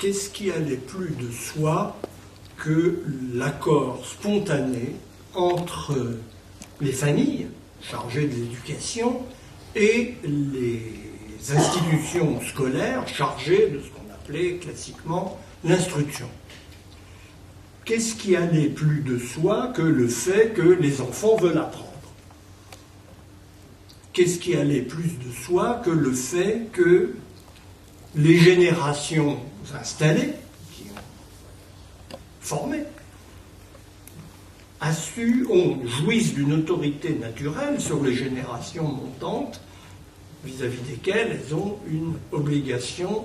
qu'est-ce qui allait plus de soi que l'accord spontané entre les familles chargées de l'éducation et les institutions scolaires chargées de ce qu'on appelait classiquement l'instruction? Qu'est-ce qui allait plus de soi que le fait que les enfants veulent apprendre? Qu'est-ce qui allait plus de soi que le fait que les générations installées, qui ont formé, jouissent d'une autorité naturelle sur les générations montantes vis-à-vis desquelles elles ont une obligation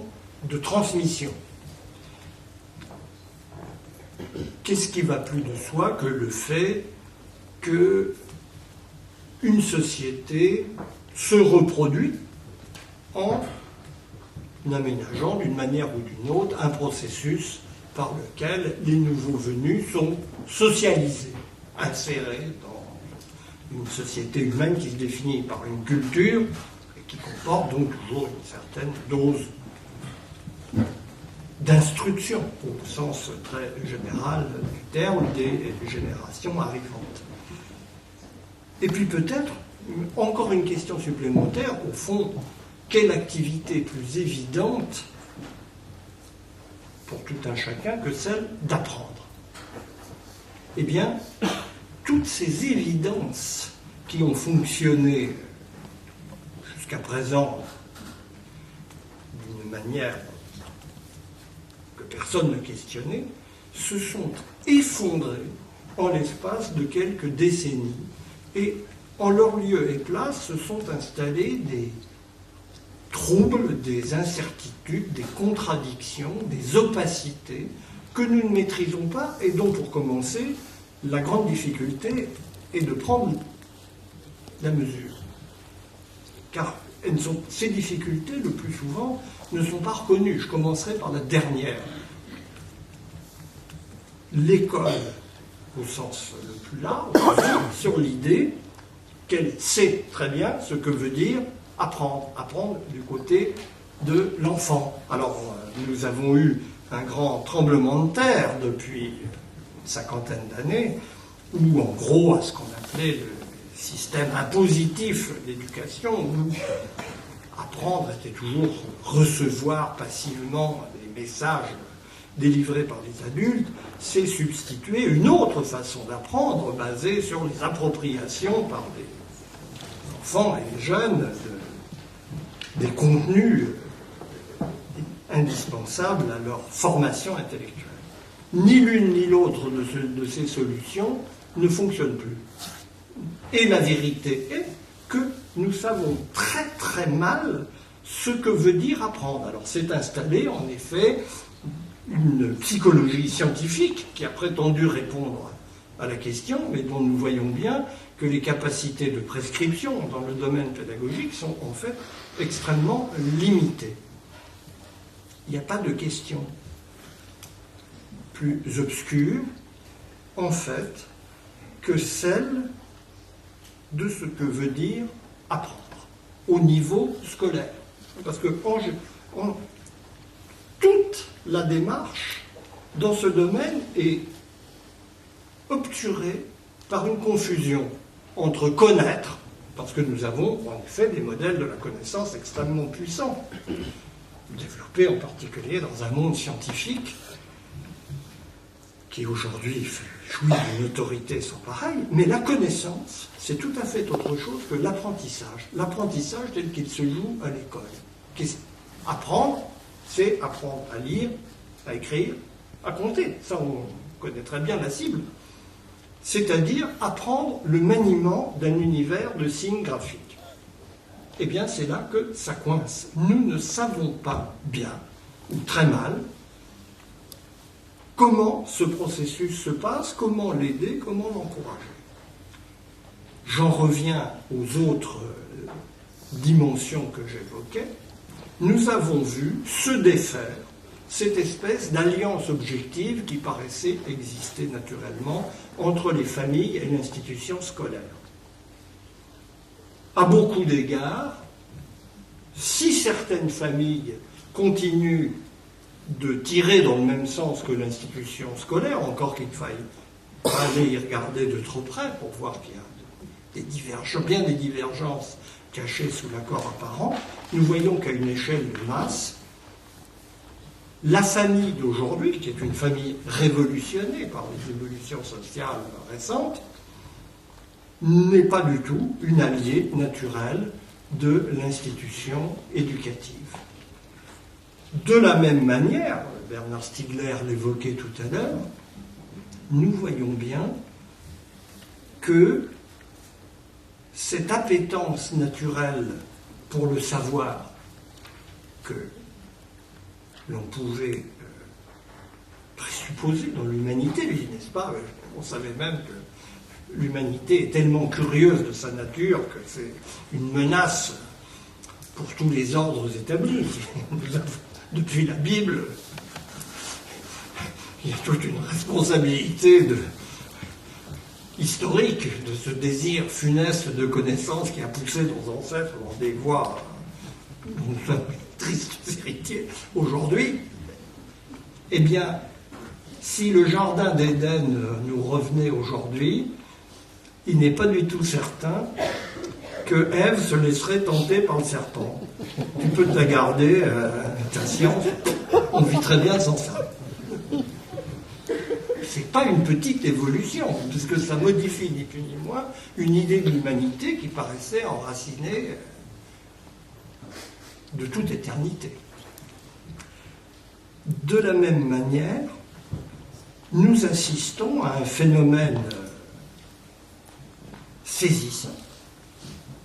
de transmission? Qu'est-ce qui va plus de soi que le fait que une société se reproduit en aménageant d'une manière ou d'une autre un processus par lequel les nouveaux venus sont socialisés, insérés dans une société humaine qui se définit par une culture et qui comporte donc toujours une certaine dose d'instruction, au sens très général du terme, des générations arrivantes. Et puis peut-être, encore une question supplémentaire, au fond, quelle activité plus évidente pour tout un chacun que celle d'apprendre? Eh bien, toutes ces évidences qui ont fonctionné jusqu'à présent d'une manière que personne ne questionnait, se sont effondrées en l'espace de quelques décennies. Et en leur lieu et place se sont installés des troubles, des incertitudes, des contradictions, des opacités que nous ne maîtrisons pas et dont, pour commencer, la grande difficulté est de prendre la mesure. Car ces difficultés, le plus souvent, ne sont pas reconnues. Je commencerai par la dernière. L'école, au sens le plus large, sur l'idée qu'elle sait très bien ce que veut dire apprendre. Apprendre du côté de l'enfant. Alors, nous avons eu un grand tremblement de terre depuis une cinquantaine d'années, où en gros, à ce qu'on appelait le système impositif d'éducation, où apprendre était toujours recevoir passivement les messages délivrés par les adultes, s'est substitué une autre façon d'apprendre basée sur les appropriations par les enfants et les jeunes des contenus indispensables à leur formation intellectuelle. Ni l'une ni l'autre de ces solutions ne fonctionne plus. Et la vérité est que nous savons très très mal ce que veut dire apprendre. Alors c'est installé en effet une psychologie scientifique qui a prétendu répondre à la question, mais dont nous voyons bien que les capacités de prescription dans le domaine pédagogique sont en fait extrêmement limitées. Il n'y a pas de question plus obscure, en fait, que celle de ce que veut dire apprendre au niveau scolaire. Parce que toute la démarche dans ce domaine est obturée par une confusion entre connaître, parce que nous avons en effet des modèles de la connaissance extrêmement puissants, développés en particulier dans un monde scientifique qui aujourd'hui jouit d'une autorité sans pareille, mais la connaissance, c'est tout à fait autre chose que l'apprentissage. L'apprentissage tel qu'il se joue à l'école. Apprendre, c'est apprendre à lire, à écrire, à compter. Ça, on connaît très bien la cible. C'est-à-dire apprendre le maniement d'un univers de signes graphiques. Eh bien, c'est là que ça coince. Nous ne savons pas bien, ou très mal, comment ce processus se passe, comment l'aider, comment l'encourager. J'en reviens aux autres dimensions que j'évoquais. Nous avons vu se défaire cette espèce d'alliance objective qui paraissait exister naturellement entre les familles et l'institution scolaire. À beaucoup d'égards, si certaines familles continuent de tirer dans le même sens que l'institution scolaire, encore qu'il faille aller y regarder de trop près pour voir qu'il y a bien des divergences cachées sous l'accord apparent, nous voyons qu'à une échelle de masse, la famille d'aujourd'hui, qui est une famille révolutionnée par les évolutions sociales récentes, n'est pas du tout une alliée naturelle de l'institution éducative. De la même manière, Bernard Stiegler l'évoquait tout à l'heure, nous voyons bien que cette appétence naturelle pour le savoir que l'on pouvait présupposer dans l'humanité, n'est-ce pas? On savait même que l'humanité est tellement curieuse de sa nature que c'est une menace pour tous les ordres établis. Depuis la Bible, il y a toute une responsabilité historique de ce désir funeste de connaissance qui a poussé nos ancêtres dans des voies dont nous sommes tristes héritiers aujourd'hui. Eh bien, si le jardin d'Éden nous revenait aujourd'hui, il n'est pas du tout certain que Ève se laisserait tenter par le serpent. Tu peux te la garder, ta science, on vit très bien sans ça. C'est pas une petite évolution, puisque ça modifie ni plus ni moins une idée de l'humanité qui paraissait enracinée de toute éternité. De la même manière, nous assistons à un phénomène saisissant,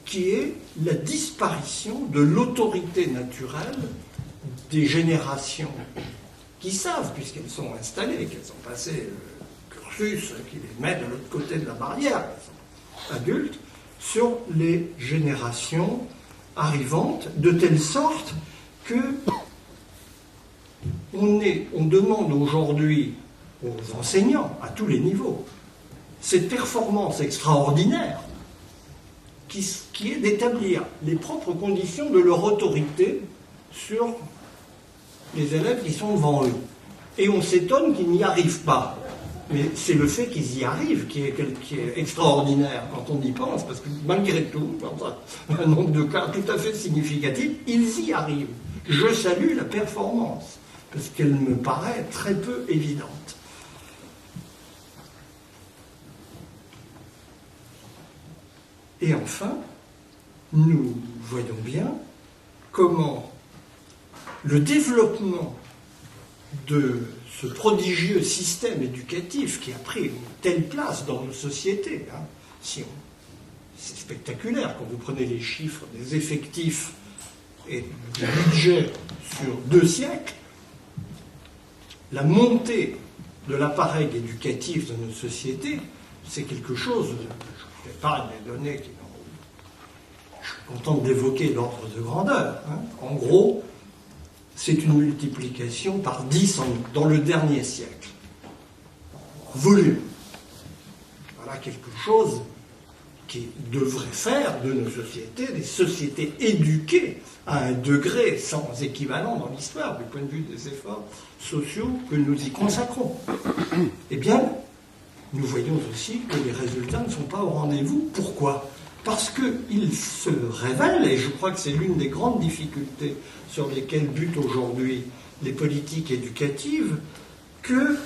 qui est la disparition de l'autorité naturelle des générations qui savent, puisqu'elles sont installées, qu'elles ont passé le cursus qui les met de l'autre côté de la barrière, qu'elles sont adultes, sur les générations arrivantes, de telle sorte que on demande aujourd'hui aux enseignants, à tous les niveaux, cette performance extraordinaire qui est d'établir les propres conditions de leur autorité sur les élèves qui sont devant eux. Et on s'étonne qu'ils n'y arrivent pas. Mais c'est le fait qu'ils y arrivent qui est extraordinaire quand on y pense, parce que malgré tout, dans un nombre de cas tout à fait significatif, ils y arrivent. Je salue la performance, parce qu'elle me paraît très peu évidente. Et enfin, nous voyons bien comment le développement de ce prodigieux système éducatif qui a pris une telle place dans nos sociétés, c'est spectaculaire quand vous prenez les chiffres des effectifs et du budget sur 2 siècles, la montée de l'appareil éducatif de nos sociétés, c'est quelque chose, je ne fais pas des données qui je suis content d'évoquer l'ordre de grandeur. En gros, c'est une multiplication par 10 dans le dernier siècle. En volume. Voilà quelque chose qui devrait faire de nos sociétés des sociétés éduquées à un degré sans équivalent dans l'histoire, du point de vue des efforts sociaux que nous y consacrons. Eh bien, nous voyons aussi que les résultats ne sont pas au rendez-vous. Pourquoi ? Parce qu'il se révèle, et je crois que c'est l'une des grandes difficultés sur lesquelles butent aujourd'hui les politiques éducatives, que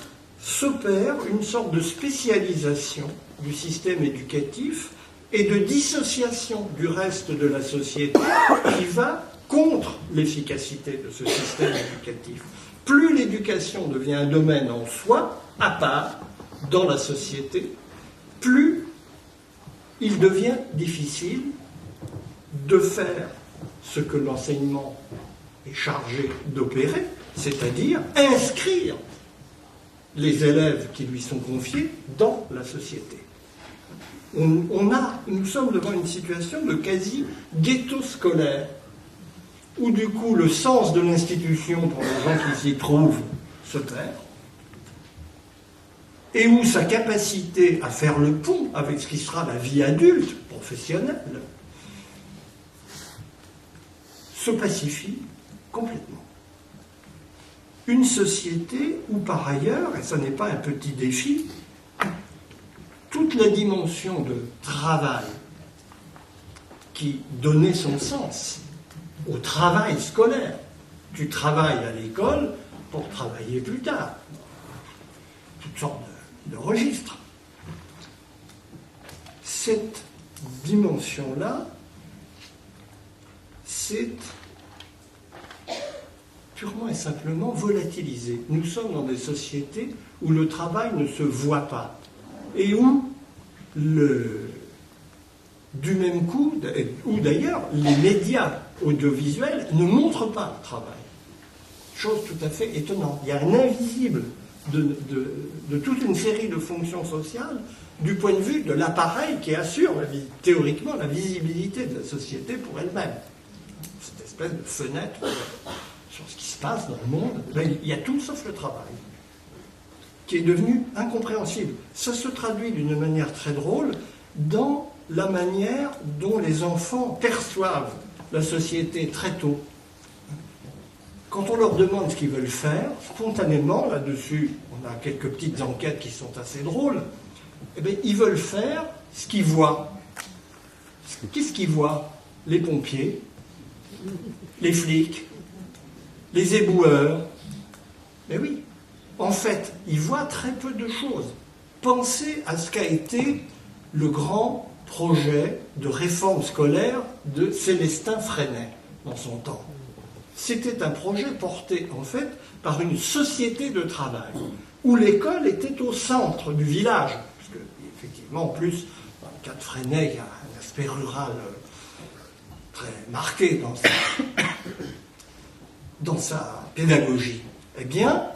s'opère une sorte de spécialisation du système éducatif et de dissociation du reste de la société qui va contre l'efficacité de ce système éducatif. Plus l'éducation devient un domaine en soi, à part, dans la société, plus il devient difficile de faire ce que l'enseignement est chargé d'opérer, c'est-à-dire inscrire les élèves qui lui sont confiés dans la société. Nous sommes devant une situation de quasi-ghetto scolaire, où du coup le sens de l'institution pour les gens qui s'y trouvent se perd, et où sa capacité à faire le pont avec ce qui sera la vie adulte, professionnelle, se pacifie complètement. une société où par ailleurs, et ce n'est pas un petit défi, toute la dimension de travail qui donnait son sens au travail scolaire. Tu travailles à l'école pour travailler plus tard. Toutes sortes de registres. Cette dimension-là, c'est purement et simplement volatilisé. Nous sommes dans des sociétés où le travail ne se voit pas et où du même coup, ou d'ailleurs, les médias audiovisuels ne montrent pas le travail. Chose tout à fait étonnante. Il y a un invisible de toute une série de fonctions sociales du point de vue de l'appareil qui assure théoriquement la visibilité de la société pour elle-même. Cette espèce de fenêtre sur ce qui se passe dans le monde, il y a tout sauf le travail, qui est devenu incompréhensible. Ça se traduit d'une manière très drôle dans la manière dont les enfants perçoivent la société très tôt. Quand on leur demande ce qu'ils veulent faire, spontanément, là-dessus, on a quelques petites enquêtes qui sont assez drôles, eh bien, ils veulent faire ce qu'ils voient. Qu'est-ce qu'ils voient? Les pompiers, les flics, les éboueurs. Mais oui, en fait, ils voient très peu de choses. Pensez à ce qu'a été le grand projet de réforme scolaire de Célestin Freinet dans son temps. C'était un projet porté, en fait, par une société de travail, où l'école était au centre du village. Parce que, effectivement, en plus, dans le cas de Freinet, il y a un aspect rural très marqué dans sa pédagogie. Eh bien,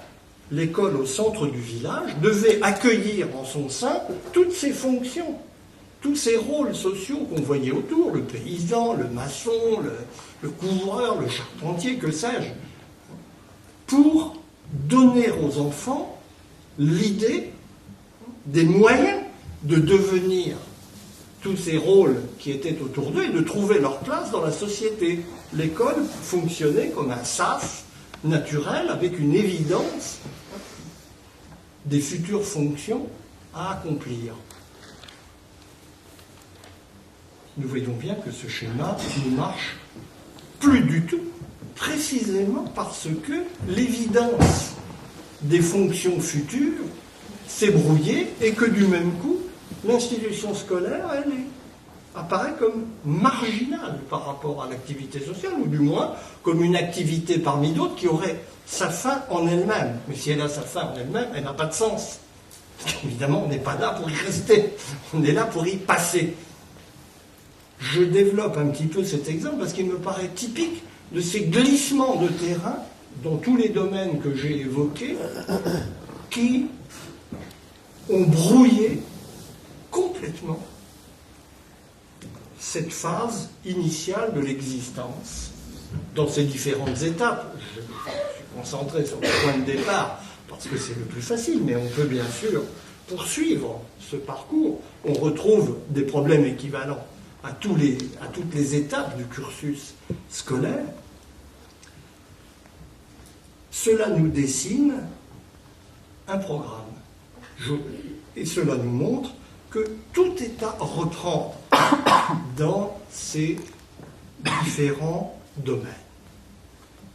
l'école au centre du village devait accueillir en son sein toutes ces fonctions, tous ces rôles sociaux qu'on voyait autour, le paysan, le maçon, le couvreur, le charpentier, que sais-je, pour donner aux enfants l'idée des moyens de devenir tous ces rôles qui étaient autour d'eux et de trouver leur place dans la société. L'école fonctionnait comme un sas naturel avec une évidence des futures fonctions à accomplir. Nous voyons bien que ce schéma ne marche plus du tout, précisément parce que l'évidence des fonctions futures s'est brouillée et que du même coup, l'institution scolaire, elle apparaît comme marginale par rapport à l'activité sociale, ou du moins comme une activité parmi d'autres qui aurait sa fin en elle-même. Mais si elle a sa fin en elle-même, elle n'a pas de sens. Évidemment, on n'est pas là pour y rester, on est là pour y passer. Je développe un petit peu cet exemple parce qu'il me paraît typique de ces glissements de terrain dans tous les domaines que j'ai évoqués qui ont brouillé complètement cette phase initiale de l'existence dans ses différentes étapes. Je suis concentré sur le point de départ parce que c'est le plus facile, mais on peut bien sûr poursuivre ce parcours. On retrouve des problèmes équivalents à toutes les étapes du cursus scolaire. Cela nous dessine un programme. Et cela nous montre que tout est à reprendre dans ces différents domaines.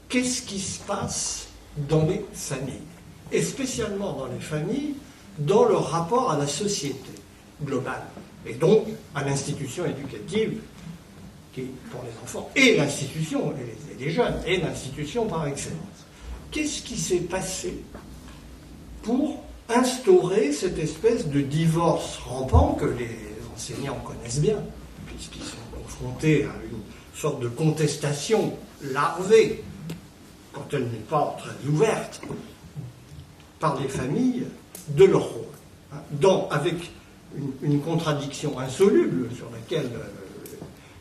Qu'est-ce qui se passe dans les familles? Et spécialement dans les familles, dans leur rapport à la société globale. Et donc à l'institution éducative qui est pour les enfants, et l'institution, et les jeunes, et l'institution par excellence. Qu'est-ce qui s'est passé pour instaurer cette espèce de divorce rampant que les enseignants connaissent bien, puisqu'ils sont confrontés à une sorte de contestation larvée, quand elle n'est pas très ouverte, par les familles, de leur rôle, avec une contradiction insoluble sur laquelle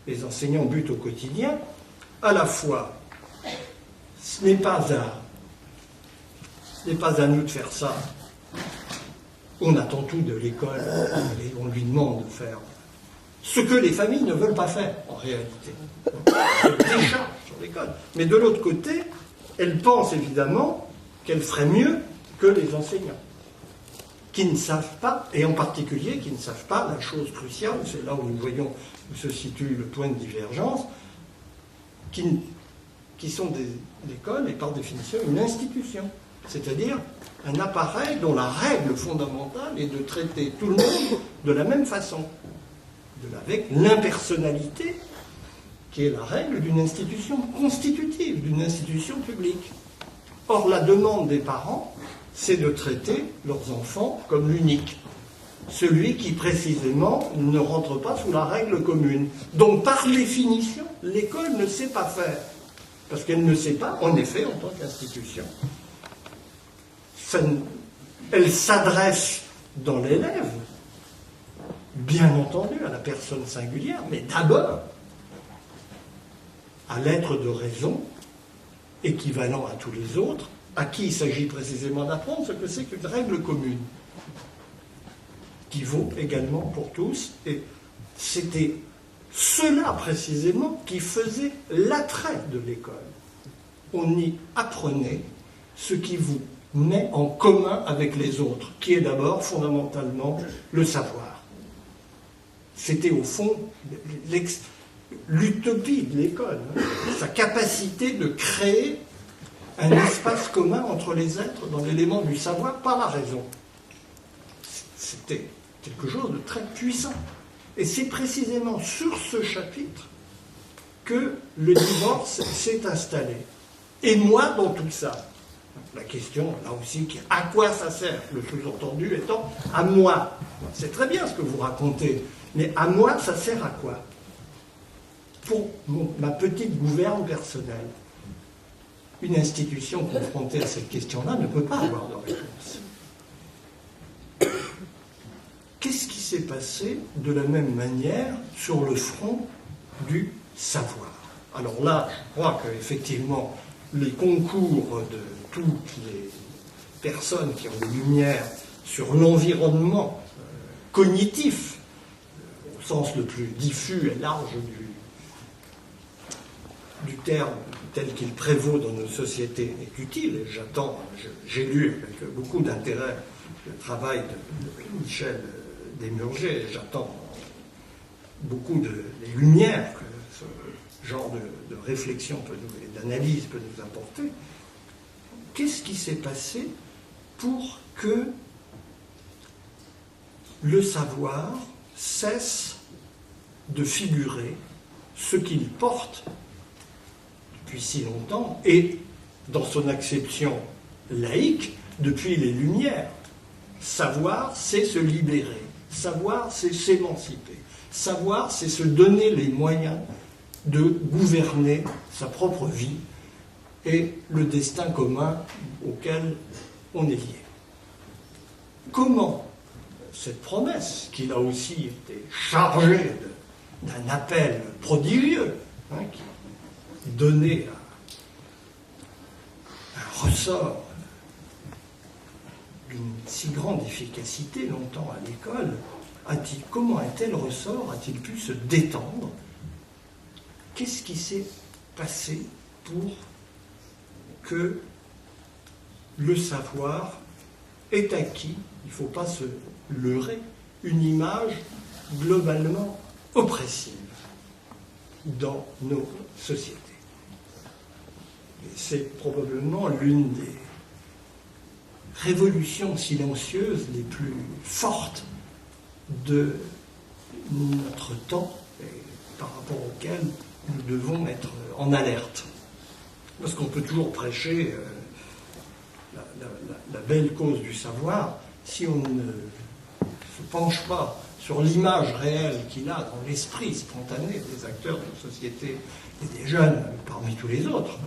les enseignants butent au quotidien. À la fois, ce n'est pas à nous de faire ça. On attend tout de l'école et on lui demande de faire ce que les familles ne veulent pas faire, en réalité. Elle décharge sur l'école. Mais de l'autre côté, elle pense évidemment qu'elle ferait mieux que les enseignants, qui ne savent pas, et en particulier qui ne savent pas la chose cruciale, c'est là où nous voyons où se situe le point de divergence, qui sont des écoles et par définition une institution, c'est-à-dire un appareil dont la règle fondamentale est de traiter tout le monde de la même façon, avec l'impersonnalité qui est la règle d'une institution constitutive, d'une institution publique. Or, la demande des parents, c'est de traiter leurs enfants comme l'unique, celui qui précisément ne rentre pas sous la règle commune. Donc, par définition, l'école ne sait pas faire, parce qu'elle ne sait pas, en effet, en tant qu'institution. Elle s'adresse dans l'élève, bien entendu, à la personne singulière, mais d'abord à l'être de raison, équivalent à tous les autres, à qui il s'agit précisément d'apprendre ce que c'est qu'une règle commune, qui vaut également pour tous. Et c'était cela précisément qui faisait l'attrait de l'école. On y apprenait ce qui vous met en commun avec les autres, qui est d'abord fondamentalement le savoir. C'était au fond l'utopie de l'école, sa capacité de créer un espace commun entre les êtres dans l'élément du savoir par la raison. C'était quelque chose de très puissant. Et c'est précisément sur ce chapitre que le divorce s'est installé. Et moi, dans tout ça, la question, là aussi, à quoi ça sert? Le sous-entendu étant à moi. C'est très bien ce que vous racontez, mais à moi, ça sert à quoi? Pour ma petite gouverne personnelle. Une institution confrontée à cette question-là ne peut pas avoir de réponse. Qu'est-ce qui s'est passé de la même manière sur le front du savoir? Alors là, je crois qu'effectivement, les concours de toutes les personnes qui ont des lumières sur l'environnement cognitif, au sens le plus diffus et large du terme tel qu'il prévaut dans nos sociétés est utile. Et j'ai lu avec beaucoup d'intérêt le travail de Michel Desmurger, et j'attends beaucoup des lumières que ce genre de réflexion et d'analyse peut nous apporter. Qu'est-ce qui s'est passé pour que le savoir cesse de figurer ce qu'il porte depuis si longtemps, et dans son acception laïque, depuis les Lumières? Savoir, c'est se libérer. Savoir, c'est s'émanciper. Savoir, c'est se donner les moyens de gouverner sa propre vie et le destin commun auquel on est lié. Comment cette promesse, qui là aussi était chargée d'un appel prodigieux, qui donnait un ressort d'une si grande efficacité longtemps à l'école, comment un tel ressort a-t-il pu se détendre? Qu'est-ce qui s'est passé pour que le savoir ait acquis, il ne faut pas se leurrer, une image globalement oppressive dans nos sociétés? Et c'est probablement l'une des révolutions silencieuses les plus fortes de notre temps, et par rapport auxquelles nous devons être en alerte. Parce qu'on peut toujours prêcher la belle cause du savoir, si on ne se penche pas sur l'image réelle qu'il a dans l'esprit spontané des acteurs de la société et des jeunes parmi tous les autres,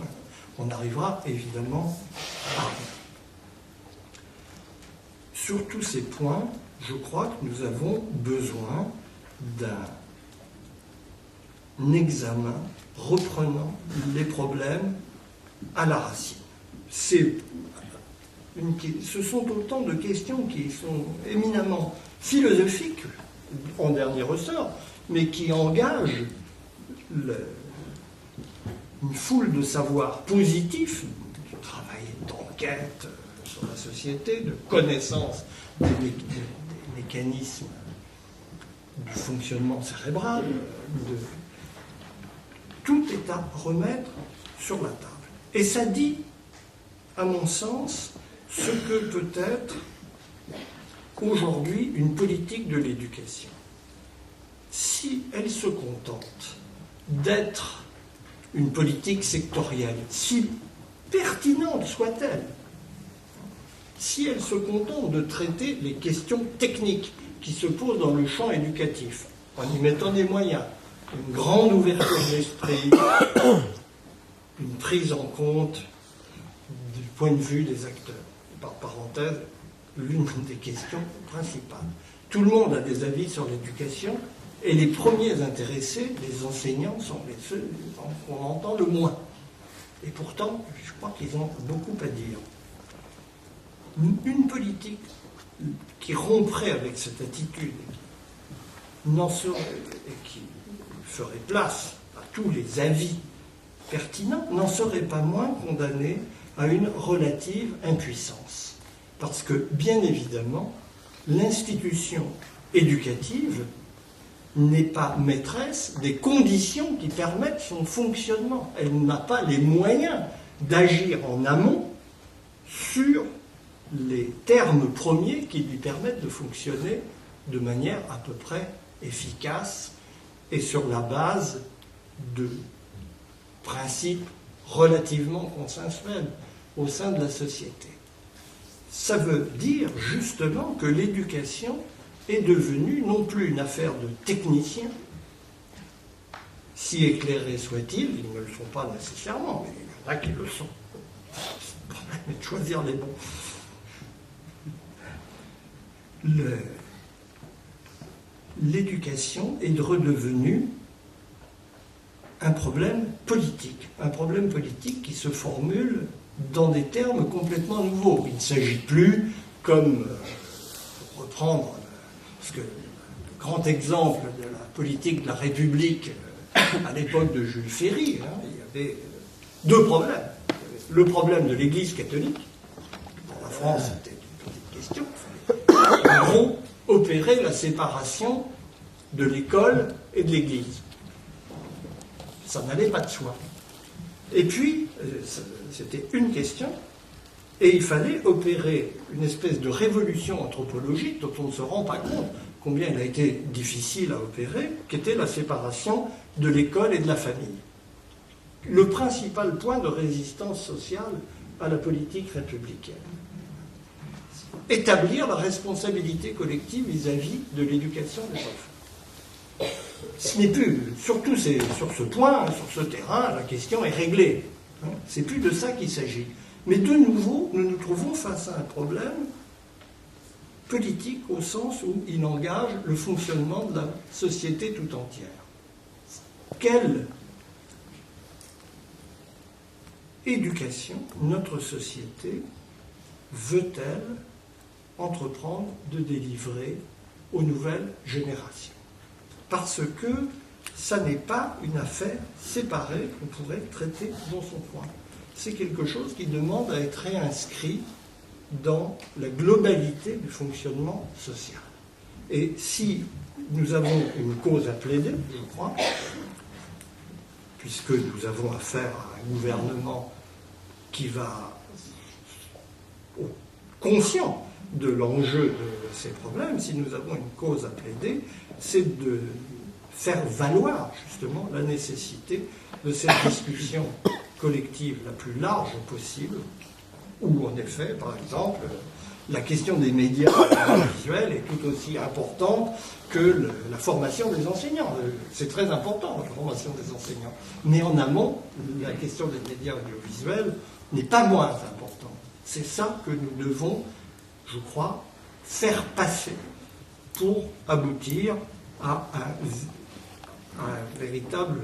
on arrivera évidemment à rien. Sur tous ces points, je crois que nous avons besoin d'un examen reprenant les problèmes à la racine. Ce sont autant de questions qui sont éminemment philosophiques, en dernier ressort, mais qui engagent une foule de savoirs positifs, du travail d'enquête sur la société, de connaissance des mécanismes du fonctionnement cérébral, tout est à remettre sur la table. Et ça dit, à mon sens, ce que peut être aujourd'hui une politique de l'éducation. Si elle se contente d'être une politique sectorielle, si pertinente soit-elle, si elle se contente de traiter les questions techniques qui se posent dans le champ éducatif, en y mettant des moyens, une grande ouverture d'esprit, une prise en compte du point de vue des acteurs. Par parenthèse, l'une des questions principales. Tout le monde a des avis sur l'éducation, et les premiers intéressés, les enseignants, sont ceux qu'on entend le moins. Et pourtant, je crois qu'ils ont beaucoup à dire. Une politique qui romprait avec cette attitude, et qui ferait place à tous les avis pertinents, n'en serait pas moins condamnée à une relative impuissance. Parce que, bien évidemment, l'institution éducative n'est pas maîtresse des conditions qui permettent son fonctionnement. Elle n'a pas les moyens d'agir en amont sur les termes premiers qui lui permettent de fonctionner de manière à peu près efficace et sur la base de principes relativement consensuels au sein de la société. Ça veut dire justement que l'éducation est devenue non plus une affaire de techniciens, si éclairés soient-ils, ils ne le sont pas nécessairement, mais il y en a qui le sont. Le problème est de choisir les bons. L'éducation est redevenue un problème politique qui se formule dans des termes complètement nouveaux. Il ne s'agit plus, comme, pour reprendre, parce que le grand exemple de la politique de la République à l'époque de Jules Ferry, il y avait deux problèmes. Le problème de l'Église catholique, pour la France c'était une petite question, en gros, opérer la séparation de l'école et de l'Église. Ça n'allait pas de soi. Et puis, c'était une question, et il fallait opérer une espèce de révolution anthropologique dont on ne se rend pas compte combien elle a été difficile à opérer, qui était la séparation de l'école et de la famille. Le principal point de résistance sociale à la politique républicaine. Établir la responsabilité collective vis-à-vis de l'éducation des enfants. Ce n'est plus, surtout sur ce point, sur ce terrain, la question est réglée. C'est plus de ça qu'il s'agit. Mais de nouveau, nous nous trouvons face à un problème politique au sens où il engage le fonctionnement de la société tout entière. Quelle éducation notre société veut-elle entreprendre de délivrer aux nouvelles générations? Parce que ça n'est pas une affaire séparée qu'on pourrait traiter dans son coin. C'est quelque chose qui demande à être réinscrit dans la globalité du fonctionnement social. Et si nous avons une cause à plaider, je crois, puisque nous avons affaire à un gouvernement qui va, conscient de l'enjeu de ces problèmes, si nous avons une cause à plaider, c'est de faire valoir justement la nécessité de cette discussion collective la plus large possible, où en effet, par exemple, la question des médias visuels est tout aussi importante que la formation des enseignants. C'est très important, la formation des enseignants. Mais en amont, la question des médias audiovisuels n'est pas moins importante. C'est ça que nous devons, je crois, faire passer pour aboutir à un véritable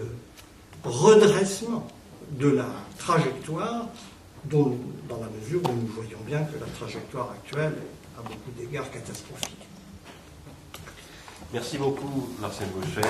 redressement de la trajectoire dont, dans la mesure où nous voyons bien que la trajectoire actuelle est à beaucoup d'égards catastrophique. Merci beaucoup, Marcel Gauchet.